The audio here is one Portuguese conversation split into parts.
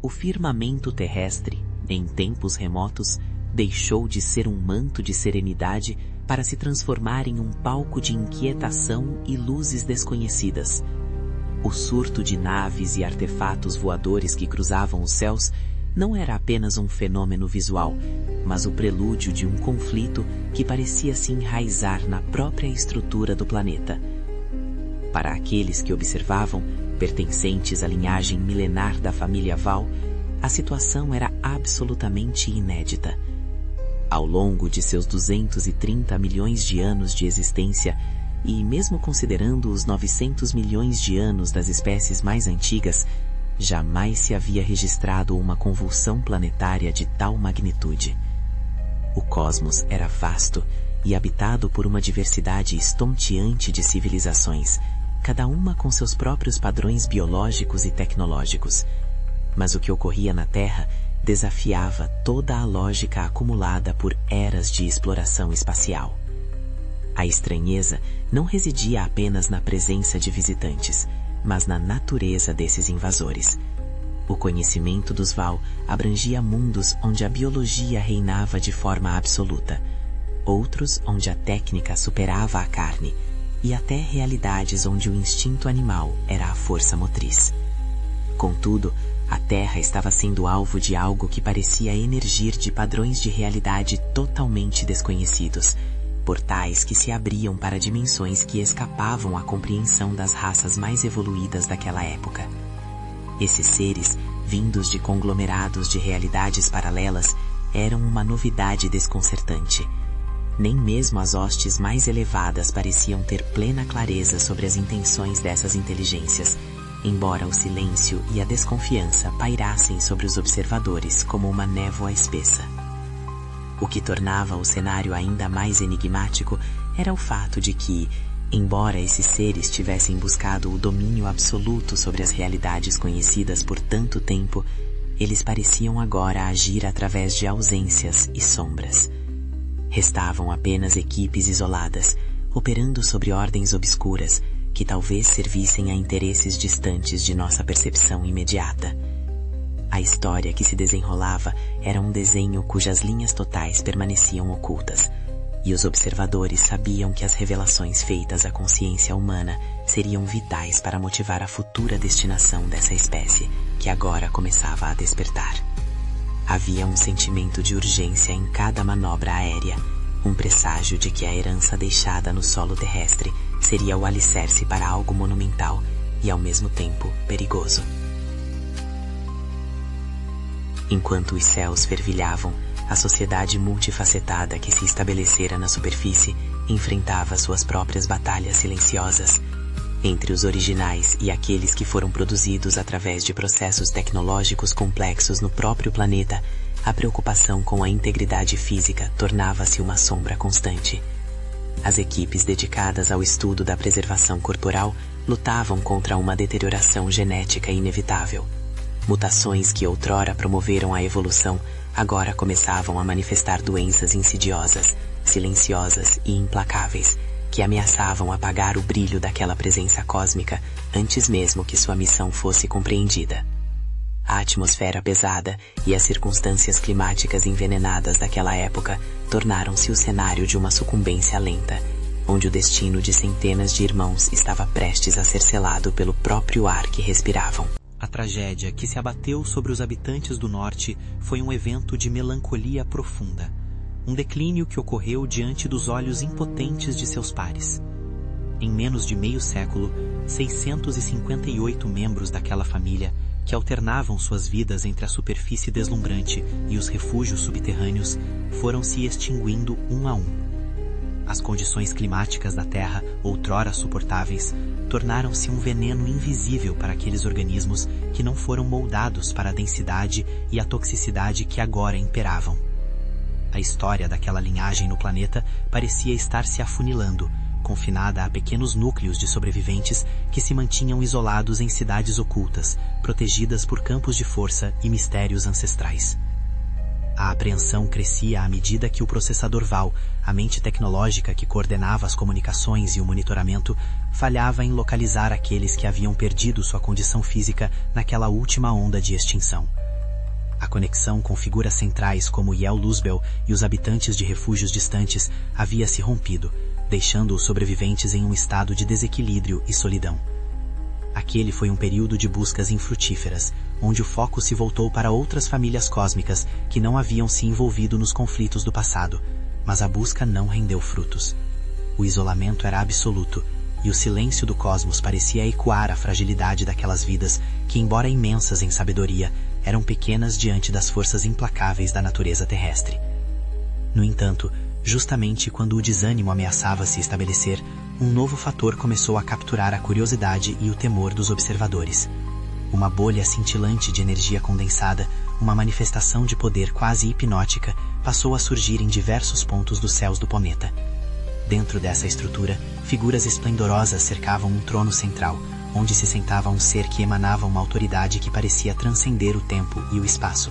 O firmamento terrestre, em tempos remotos, deixou de ser um manto de serenidade para se transformar em um palco de inquietação e luzes desconhecidas. O surto de naves e artefatos voadores que cruzavam os céus não era apenas um fenômeno visual, mas o prelúdio de um conflito que parecia se enraizar na própria estrutura do planeta. Para aqueles que observavam, pertencentes à linhagem milenar da família Val, a situação era absolutamente inédita. Ao longo de seus 230 milhões de anos de existência, e mesmo considerando os 900 milhões de anos das espécies mais antigas, jamais se havia registrado uma convulsão planetária de tal magnitude. O cosmos era vasto e habitado por uma diversidade estonteante de civilizações, cada uma com seus próprios padrões biológicos e tecnológicos. Mas o que ocorria na Terra desafiava toda a lógica acumulada por eras de exploração espacial. A estranheza não residia apenas na presença de visitantes, mas na natureza desses invasores. O conhecimento dos Val abrangia mundos onde a biologia reinava de forma absoluta, outros onde a técnica superava a carne, e até realidades onde o instinto animal era a força motriz. Contudo, a Terra estava sendo alvo de algo que parecia emergir de padrões de realidade totalmente desconhecidos, portais que se abriam para dimensões que escapavam à compreensão das raças mais evoluídas daquela época. Esses seres, vindos de conglomerados de realidades paralelas, eram uma novidade desconcertante. Nem mesmo as hostes mais elevadas pareciam ter plena clareza sobre as intenções dessas inteligências, embora o silêncio e a desconfiança pairassem sobre os observadores como uma névoa espessa. O que tornava o cenário ainda mais enigmático era o fato de que, embora esses seres tivessem buscado o domínio absoluto sobre as realidades conhecidas por tanto tempo, eles pareciam agora agir através de ausências e sombras. Restavam apenas equipes isoladas, operando sobre ordens obscuras, que talvez servissem a interesses distantes de nossa percepção imediata. A história que se desenrolava era um desenho cujas linhas totais permaneciam ocultas, e os observadores sabiam que as revelações feitas à consciência humana seriam vitais para motivar a futura destinação dessa espécie, que agora começava a despertar. Havia um sentimento de urgência em cada manobra aérea, um presságio de que a herança deixada no solo terrestre seria o alicerce para algo monumental e, ao mesmo tempo, perigoso. Enquanto os céus fervilhavam, a sociedade multifacetada que se estabelecera na superfície enfrentava suas próprias batalhas silenciosas. Entre os originais e aqueles que foram produzidos através de processos tecnológicos complexos no próprio planeta, a preocupação com a integridade física tornava-se uma sombra constante. As equipes dedicadas ao estudo da preservação corporal lutavam contra uma deterioração genética inevitável. Mutações que outrora promoveram a evolução agora começavam a manifestar doenças insidiosas, silenciosas e implacáveis, que ameaçavam apagar o brilho daquela presença cósmica antes mesmo que sua missão fosse compreendida. A atmosfera pesada e as circunstâncias climáticas envenenadas daquela época tornaram-se o cenário de uma sucumbência lenta, onde o destino de centenas de irmãos estava prestes a ser selado pelo próprio ar que respiravam. A tragédia que se abateu sobre os habitantes do norte foi um evento de melancolia profunda, um declínio que ocorreu diante dos olhos impotentes de seus pares. Em menos de meio século, 658 membros daquela família, que alternavam suas vidas entre a superfície deslumbrante e os refúgios subterrâneos, foram se extinguindo um a um. As condições climáticas da Terra, outrora suportáveis, tornaram-se um veneno invisível para aqueles organismos que não foram moldados para a densidade e a toxicidade que agora imperavam. A história daquela linhagem no planeta parecia estar se afunilando, confinada a pequenos núcleos de sobreviventes que se mantinham isolados em cidades ocultas, protegidas por campos de força e mistérios ancestrais. A apreensão crescia à medida que o processador Val, a mente tecnológica que coordenava as comunicações e o monitoramento, falhava em localizar aqueles que haviam perdido sua condição física naquela última onda de extinção. A conexão com figuras centrais como Yael Luzbel e os habitantes de refúgios distantes havia se rompido, deixando os sobreviventes em um estado de desequilíbrio e solidão. Aquele foi um período de buscas infrutíferas, onde o foco se voltou para outras famílias cósmicas que não haviam se envolvido nos conflitos do passado, mas a busca não rendeu frutos. O isolamento era absoluto, e o silêncio do cosmos parecia ecoar a fragilidade daquelas vidas que, embora imensas em sabedoria, eram pequenas diante das forças implacáveis da natureza terrestre. No entanto, justamente quando o desânimo ameaçava se estabelecer, um novo fator começou a capturar a curiosidade e o temor dos observadores. Uma bolha cintilante de energia condensada, uma manifestação de poder quase hipnótica, passou a surgir em diversos pontos dos céus do planeta. Dentro dessa estrutura, figuras esplendorosas cercavam um trono central, onde se sentava um ser que emanava uma autoridade que parecia transcender o tempo e o espaço.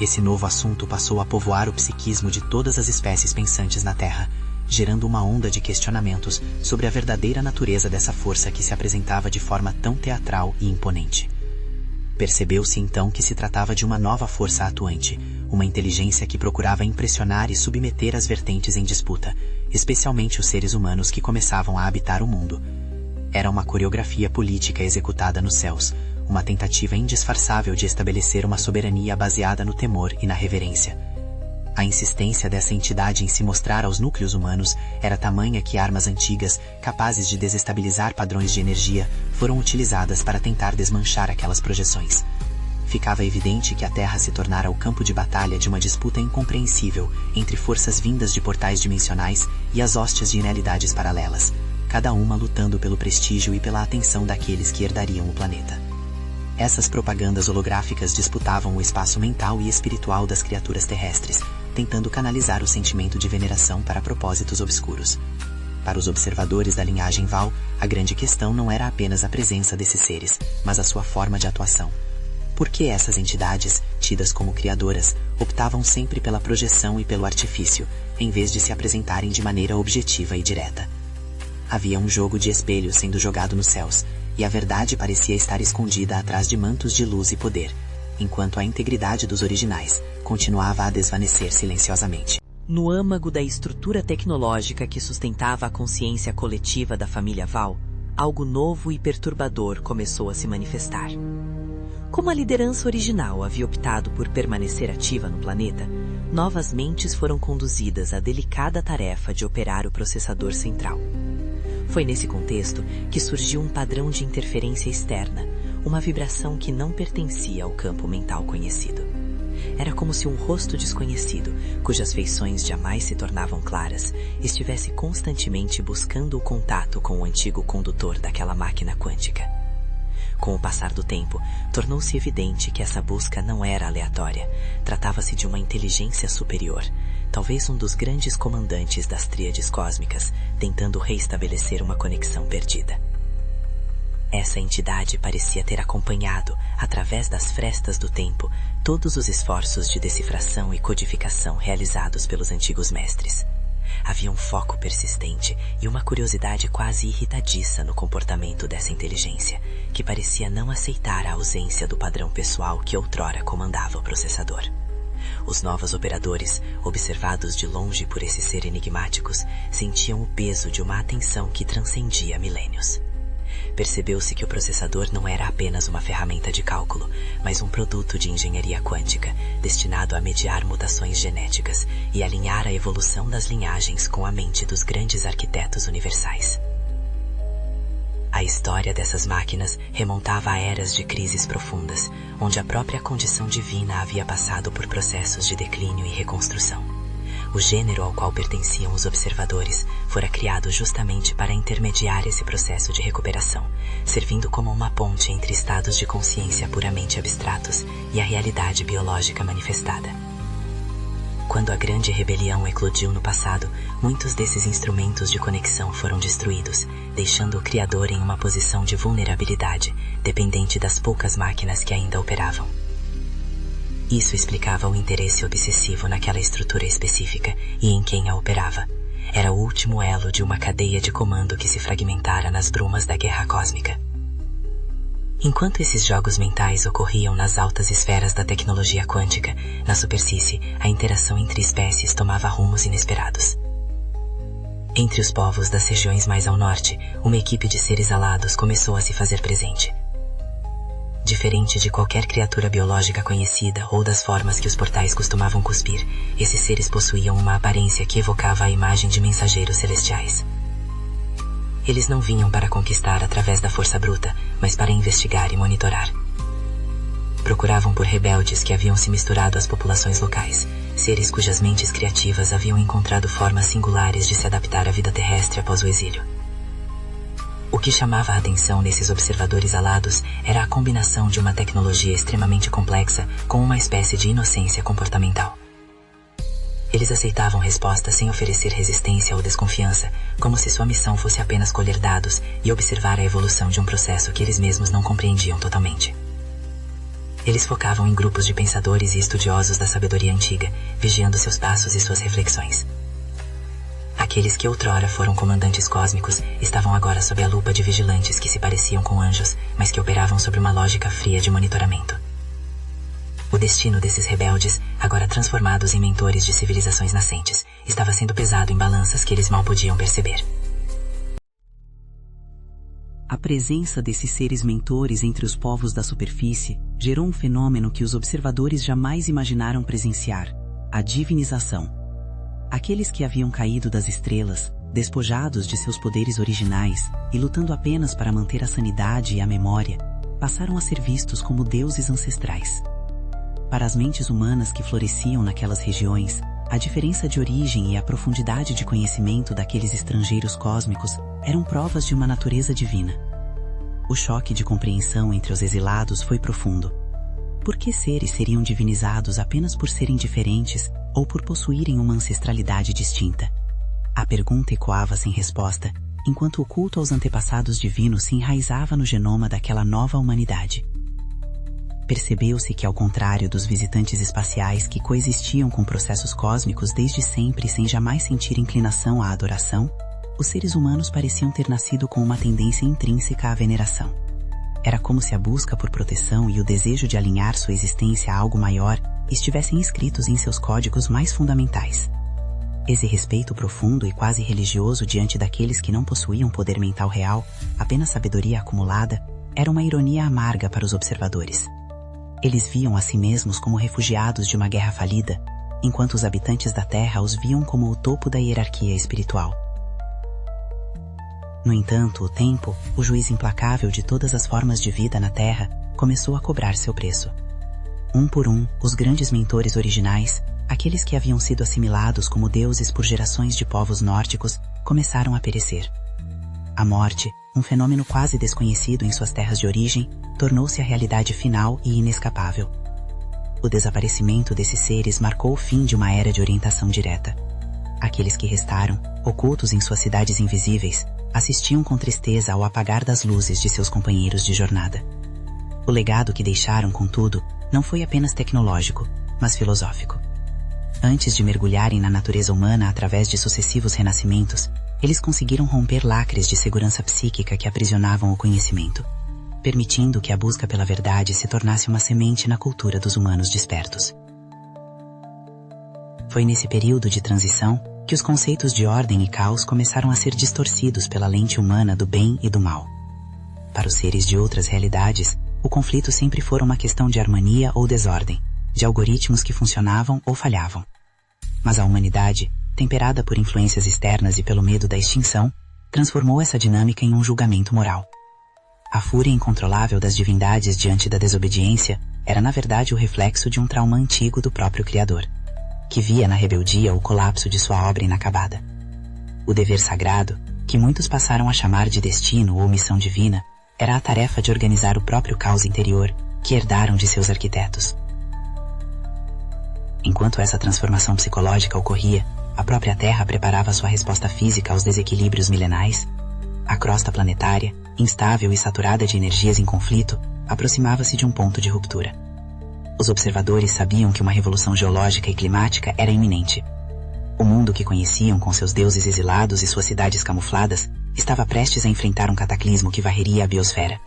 Esse novo assunto passou a povoar o psiquismo de todas as espécies pensantes na Terra, gerando uma onda de questionamentos sobre a verdadeira natureza dessa força que se apresentava de forma tão teatral e imponente. Percebeu-se então que se tratava de uma nova força atuante, uma inteligência que procurava impressionar e submeter as vertentes em disputa, especialmente os seres humanos que começavam a habitar o mundo. Era uma coreografia política executada nos céus, uma tentativa indisfarçável de estabelecer uma soberania baseada no temor e na reverência. A insistência dessa entidade em se mostrar aos núcleos humanos era tamanha que armas antigas, capazes de desestabilizar padrões de energia, foram utilizadas para tentar desmanchar aquelas projeções. Ficava evidente que a Terra se tornara o campo de batalha de uma disputa incompreensível entre forças vindas de portais dimensionais e as hóstias de realidades paralelas, cada uma lutando pelo prestígio e pela atenção daqueles que herdariam o planeta. Essas propagandas holográficas disputavam o espaço mental e espiritual das criaturas terrestres, tentando canalizar o sentimento de veneração para propósitos obscuros. Para os observadores da linhagem Val, a grande questão não era apenas a presença desses seres, mas a sua forma de atuação. Por que essas entidades, tidas como criadoras, optavam sempre pela projeção e pelo artifício, em vez de se apresentarem de maneira objetiva e direta? Havia um jogo de espelhos sendo jogado nos céus, e a verdade parecia estar escondida atrás de mantos de luz e poder, enquanto a integridade dos originais continuava a desvanecer silenciosamente. No âmago da estrutura tecnológica que sustentava a consciência coletiva da família Val, algo novo e perturbador começou a se manifestar. Como a liderança original havia optado por permanecer ativa no planeta, novas mentes foram conduzidas à delicada tarefa de operar o processador central. Foi nesse contexto que surgiu um padrão de interferência externa, uma vibração que não pertencia ao campo mental conhecido. Era como se um rosto desconhecido, cujas feições jamais se tornavam claras, estivesse constantemente buscando o contato com o antigo condutor daquela máquina quântica. Com o passar do tempo, tornou-se evidente que essa busca não era aleatória. Tratava-se de uma inteligência superior, talvez um dos grandes comandantes das tríades cósmicas, tentando reestabelecer uma conexão perdida. Essa entidade parecia ter acompanhado, através das frestas do tempo, todos os esforços de decifração e codificação realizados pelos antigos mestres. Havia um foco persistente e uma curiosidade quase irritadiça no comportamento dessa inteligência, que parecia não aceitar a ausência do padrão pessoal que outrora comandava o processador. Os novos operadores, observados de longe por esse ser enigmáticos, sentiam o peso de uma atenção que transcendia milênios. Percebeu-se que o processador não era apenas uma ferramenta de cálculo, mas um produto de engenharia quântica, destinado a mediar mutações genéticas e alinhar a evolução das linhagens com a mente dos grandes arquitetos universais. A história dessas máquinas remontava a eras de crises profundas, onde a própria condição divina havia passado por processos de declínio e reconstrução. O gênero ao qual pertenciam os observadores fora criado justamente para intermediar esse processo de recuperação, servindo como uma ponte entre estados de consciência puramente abstratos e a realidade biológica manifestada. Quando a grande rebelião eclodiu no passado, muitos desses instrumentos de conexão foram destruídos, deixando o Criador em uma posição de vulnerabilidade, dependente das poucas máquinas que ainda operavam. Isso explicava o interesse obsessivo naquela estrutura específica e em quem a operava. Era o último elo de uma cadeia de comando que se fragmentara nas brumas da guerra cósmica. Enquanto esses jogos mentais ocorriam nas altas esferas da tecnologia quântica, na superfície, a interação entre espécies tomava rumos inesperados. Entre os povos das regiões mais ao norte, uma equipe de seres alados começou a se fazer presente. Diferente de qualquer criatura biológica conhecida ou das formas que os portais costumavam cuspir, esses seres possuíam uma aparência que evocava a imagem de mensageiros celestiais. Eles não vinham para conquistar através da força bruta, mas para investigar e monitorar. Procuravam por rebeldes que haviam se misturado às populações locais, seres cujas mentes criativas haviam encontrado formas singulares de se adaptar à vida terrestre após o exílio. O que chamava a atenção nesses observadores alados era a combinação de uma tecnologia extremamente complexa com uma espécie de inocência comportamental. Eles aceitavam respostas sem oferecer resistência ou desconfiança, como se sua missão fosse apenas colher dados e observar a evolução de um processo que eles mesmos não compreendiam totalmente. Eles focavam em grupos de pensadores e estudiosos da sabedoria antiga, vigiando seus passos e suas reflexões. Aqueles que outrora foram comandantes cósmicos estavam agora sob a lupa de vigilantes que se pareciam com anjos, mas que operavam sob uma lógica fria de monitoramento. O destino desses rebeldes, agora transformados em mentores de civilizações nascentes, estava sendo pesado em balanças que eles mal podiam perceber. A presença desses seres mentores entre os povos da superfície gerou um fenômeno que os observadores jamais imaginaram presenciar: a divinização. Aqueles que haviam caído das estrelas, despojados de seus poderes originais e lutando apenas para manter a sanidade e a memória, passaram a ser vistos como deuses ancestrais. Para as mentes humanas que floresciam naquelas regiões, a diferença de origem e a profundidade de conhecimento daqueles estrangeiros cósmicos eram provas de uma natureza divina. O choque de compreensão entre os exilados foi profundo. Por que seres seriam divinizados apenas por serem diferentes ou por possuírem uma ancestralidade distinta? A pergunta ecoava sem resposta, enquanto o culto aos antepassados divinos se enraizava no genoma daquela nova humanidade. Percebeu-se que, ao contrário dos visitantes espaciais que coexistiam com processos cósmicos desde sempre sem jamais sentir inclinação à adoração, os seres humanos pareciam ter nascido com uma tendência intrínseca à veneração. Era como se a busca por proteção e o desejo de alinhar sua existência a algo maior estivessem escritos em seus códigos mais fundamentais. Esse respeito profundo e quase religioso diante daqueles que não possuíam poder mental real, apenas sabedoria acumulada, era uma ironia amarga para os observadores. Eles viam a si mesmos como refugiados de uma guerra falida, enquanto os habitantes da Terra os viam como o topo da hierarquia espiritual. No entanto, o tempo, o juiz implacável de todas as formas de vida na Terra, começou a cobrar seu preço. Um por um, os grandes mentores originais, aqueles que haviam sido assimilados como deuses por gerações de povos nórdicos, começaram a perecer. A morte, um fenômeno quase desconhecido em suas terras de origem, tornou-se a realidade final e inescapável. O desaparecimento desses seres marcou o fim de uma era de orientação direta. Aqueles que restaram, ocultos em suas cidades invisíveis, assistiam com tristeza ao apagar das luzes de seus companheiros de jornada. O legado que deixaram, contudo, não foi apenas tecnológico, mas filosófico. Antes de mergulharem na natureza humana através de sucessivos renascimentos, eles conseguiram romper lacres de segurança psíquica que aprisionavam o conhecimento, permitindo que a busca pela verdade se tornasse uma semente na cultura dos humanos despertos. Foi nesse período de transição que os conceitos de ordem e caos começaram a ser distorcidos pela lente humana do bem e do mal. Para os seres de outras realidades, o conflito sempre foi uma questão de harmonia ou desordem, de algoritmos que funcionavam ou falhavam. Mas a humanidade, temperada por influências externas e pelo medo da extinção, transformou essa dinâmica em um julgamento moral. A fúria incontrolável das divindades diante da desobediência era na verdade o reflexo de um trauma antigo do próprio Criador, que via na rebeldia o colapso de sua obra inacabada. O dever sagrado, que muitos passaram a chamar de destino ou missão divina, era a tarefa de organizar o próprio caos interior que herdaram de seus arquitetos. Enquanto essa transformação psicológica ocorria, a própria Terra preparava sua resposta física aos desequilíbrios milenais. A crosta planetária, instável e saturada de energias em conflito, aproximava-se de um ponto de ruptura. Os observadores sabiam que uma revolução geológica e climática era iminente. O mundo que conheciam com seus deuses exilados e suas cidades camufladas estava prestes a enfrentar um cataclismo que varreria a biosfera.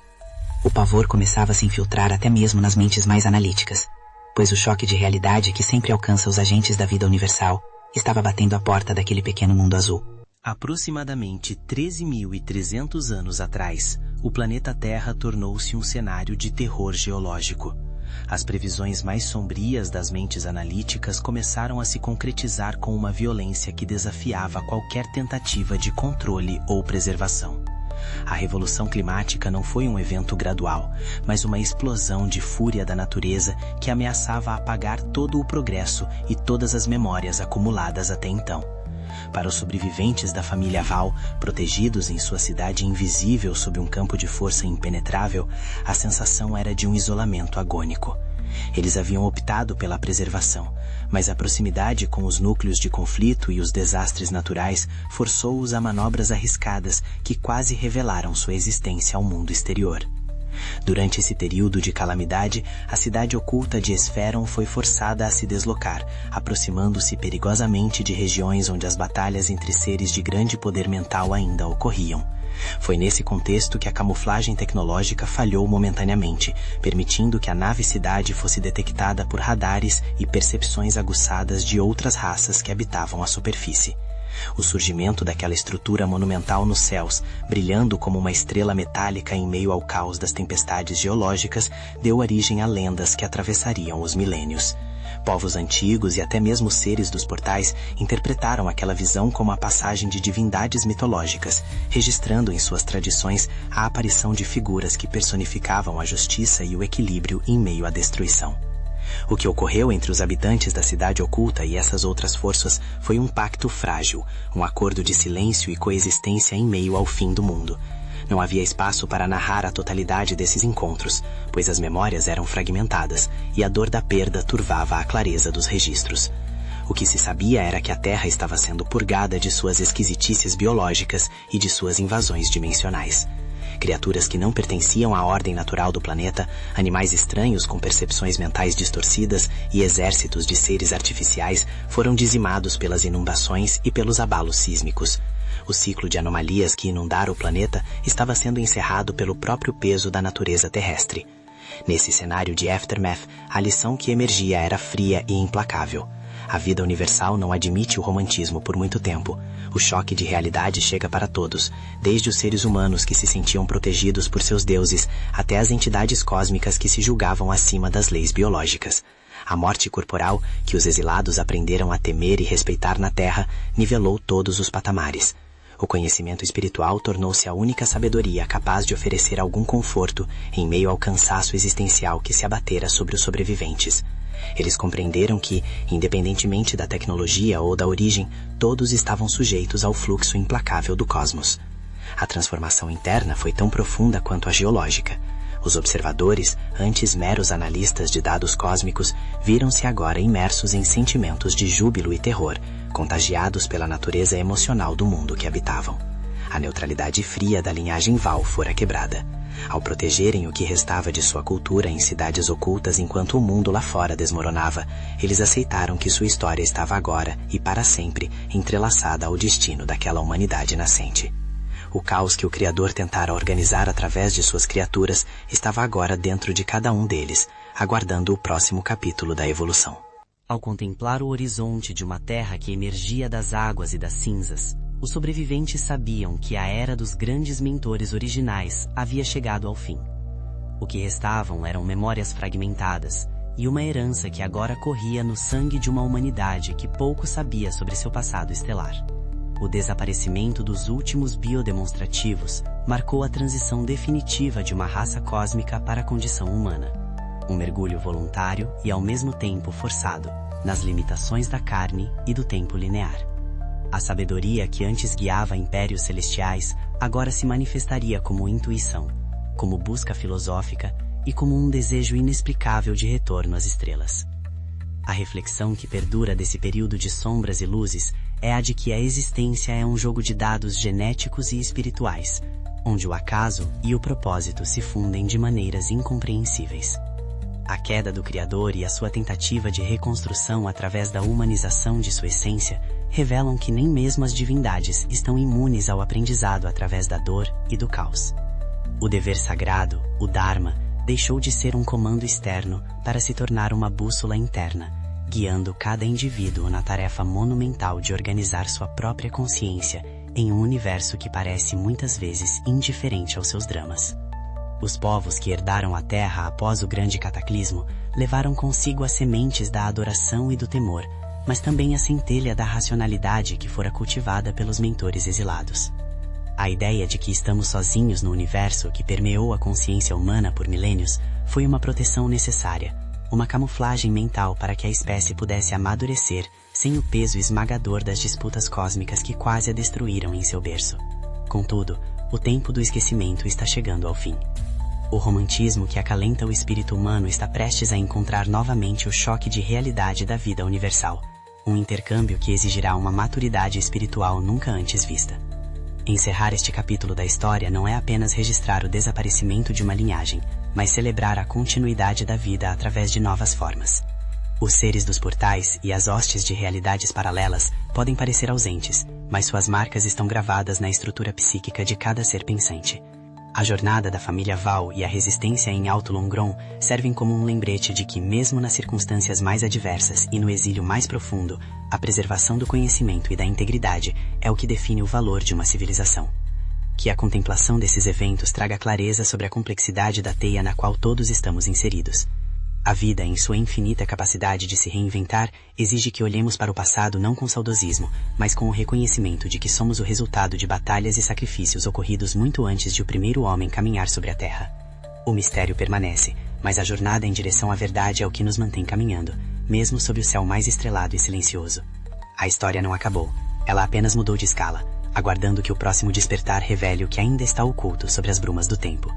O pavor começava a se infiltrar até mesmo nas mentes mais analíticas, pois o choque de realidade que sempre alcança os agentes da vida universal estava batendo a porta daquele pequeno mundo azul. Aproximadamente 13.300 anos atrás, o planeta Terra tornou-se um cenário de terror geológico. As previsões mais sombrias das mentes analíticas começaram a se concretizar com uma violência que desafiava qualquer tentativa de controle ou preservação. A revolução climática não foi um evento gradual, mas uma explosão de fúria da natureza que ameaçava apagar todo o progresso e todas as memórias acumuladas até então. Para os sobreviventes da família Val, protegidos em sua cidade invisível sob um campo de força impenetrável, a sensação era de um isolamento agônico. Eles haviam optado pela preservação, mas a proximidade com os núcleos de conflito e os desastres naturais forçou-os a manobras arriscadas que quase revelaram sua existência ao mundo exterior. Durante esse período de calamidade, a cidade oculta de Esferon foi forçada a se deslocar, aproximando-se perigosamente de regiões onde as batalhas entre seres de grande poder mental ainda ocorriam. Foi nesse contexto que a camuflagem tecnológica falhou momentaneamente, permitindo que a nave-cidade fosse detectada por radares e percepções aguçadas de outras raças que habitavam a superfície. O surgimento daquela estrutura monumental nos céus, brilhando como uma estrela metálica em meio ao caos das tempestades geológicas, deu origem a lendas que atravessariam os milênios. Povos antigos e até mesmo seres dos portais interpretaram aquela visão como a passagem de divindades mitológicas, registrando em suas tradições a aparição de figuras que personificavam a justiça e o equilíbrio em meio à destruição. O que ocorreu entre os habitantes da cidade oculta e essas outras forças foi um pacto frágil, um acordo de silêncio e coexistência em meio ao fim do mundo. Não havia espaço para narrar a totalidade desses encontros, pois as memórias eram fragmentadas e a dor da perda turvava a clareza dos registros. O que se sabia era que a Terra estava sendo purgada de suas esquisitícias biológicas e de suas invasões dimensionais. Criaturas que não pertenciam à ordem natural do planeta, animais estranhos com percepções mentais distorcidas e exércitos de seres artificiais foram dizimados pelas inundações e pelos abalos sísmicos. O ciclo de anomalias que inundara o planeta estava sendo encerrado pelo próprio peso da natureza terrestre. Nesse cenário de aftermath, a lição que emergia era fria e implacável. A vida universal não admite o romantismo por muito tempo. O choque de realidade chega para todos, desde os seres humanos que se sentiam protegidos por seus deuses, até as entidades cósmicas que se julgavam acima das leis biológicas. A morte corporal, que os exilados aprenderam a temer e respeitar na Terra, nivelou todos os patamares. O conhecimento espiritual tornou-se a única sabedoria capaz de oferecer algum conforto em meio ao cansaço existencial que se abatera sobre os sobreviventes. Eles compreenderam que, independentemente da tecnologia ou da origem, todos estavam sujeitos ao fluxo implacável do cosmos. A transformação interna foi tão profunda quanto a geológica. Os observadores, antes meros analistas de dados cósmicos, viram-se agora imersos em sentimentos de júbilo e terror, contagiados pela natureza emocional do mundo que habitavam. A neutralidade fria da linhagem Val fora quebrada. Ao protegerem o que restava de sua cultura em cidades ocultas enquanto o mundo lá fora desmoronava, eles aceitaram que sua história estava agora e para sempre entrelaçada ao destino daquela humanidade nascente. O caos que o Criador tentara organizar através de suas criaturas estava agora dentro de cada um deles, aguardando o próximo capítulo da evolução. Ao contemplar o horizonte de uma terra que emergia das águas e das cinzas, os sobreviventes sabiam que a era dos grandes mentores originais havia chegado ao fim. O que restavam eram memórias fragmentadas e uma herança que agora corria no sangue de uma humanidade que pouco sabia sobre seu passado estelar. O desaparecimento dos últimos biodemonstrativos marcou a transição definitiva de uma raça cósmica para a condição humana. Um mergulho voluntário e ao mesmo tempo forçado, nas limitações da carne e do tempo linear. A sabedoria que antes guiava impérios celestiais agora se manifestaria como intuição, como busca filosófica e como um desejo inexplicável de retorno às estrelas. A reflexão que perdura desse período de sombras e luzes é a de que a existência é um jogo de dados genéticos e espirituais, onde o acaso e o propósito se fundem de maneiras incompreensíveis. A queda do Criador e a sua tentativa de reconstrução através da humanização de sua essência revelam que nem mesmo as divindades estão imunes ao aprendizado através da dor e do caos. O dever sagrado, o Dharma, deixou de ser um comando externo para se tornar uma bússola interna, guiando cada indivíduo na tarefa monumental de organizar sua própria consciência em um universo que parece muitas vezes indiferente aos seus dramas. Os povos que herdaram a Terra após o grande cataclismo levaram consigo as sementes da adoração e do temor, mas também a centelha da racionalidade que fora cultivada pelos mentores exilados. A ideia de que estamos sozinhos no universo que permeou a consciência humana por milênios foi uma proteção necessária, uma camuflagem mental para que a espécie pudesse amadurecer sem o peso esmagador das disputas cósmicas que quase a destruíram em seu berço. Contudo, o tempo do esquecimento está chegando ao fim. O romantismo que acalenta o espírito humano está prestes a encontrar novamente o choque de realidade da vida universal, um intercâmbio que exigirá uma maturidade espiritual nunca antes vista. Encerrar este capítulo da história não é apenas registrar o desaparecimento de uma linhagem, mas celebrar a continuidade da vida através de novas formas. Os seres dos portais e as hostes de realidades paralelas podem parecer ausentes, mas suas marcas estão gravadas na estrutura psíquica de cada ser pensante. A jornada da família Val e a resistência em Alto Longron servem como um lembrete de que, mesmo nas circunstâncias mais adversas e no exílio mais profundo, a preservação do conhecimento e da integridade é o que define o valor de uma civilização. Que a contemplação desses eventos traga clareza sobre a complexidade da teia na qual todos estamos inseridos. A vida, em sua infinita capacidade de se reinventar, exige que olhemos para o passado não com saudosismo, mas com o reconhecimento de que somos o resultado de batalhas e sacrifícios ocorridos muito antes de o primeiro homem caminhar sobre a Terra. O mistério permanece, mas a jornada em direção à verdade é o que nos mantém caminhando, mesmo sob o céu mais estrelado e silencioso. A história não acabou, ela apenas mudou de escala, aguardando que o próximo despertar revele o que ainda está oculto sobre as brumas do tempo.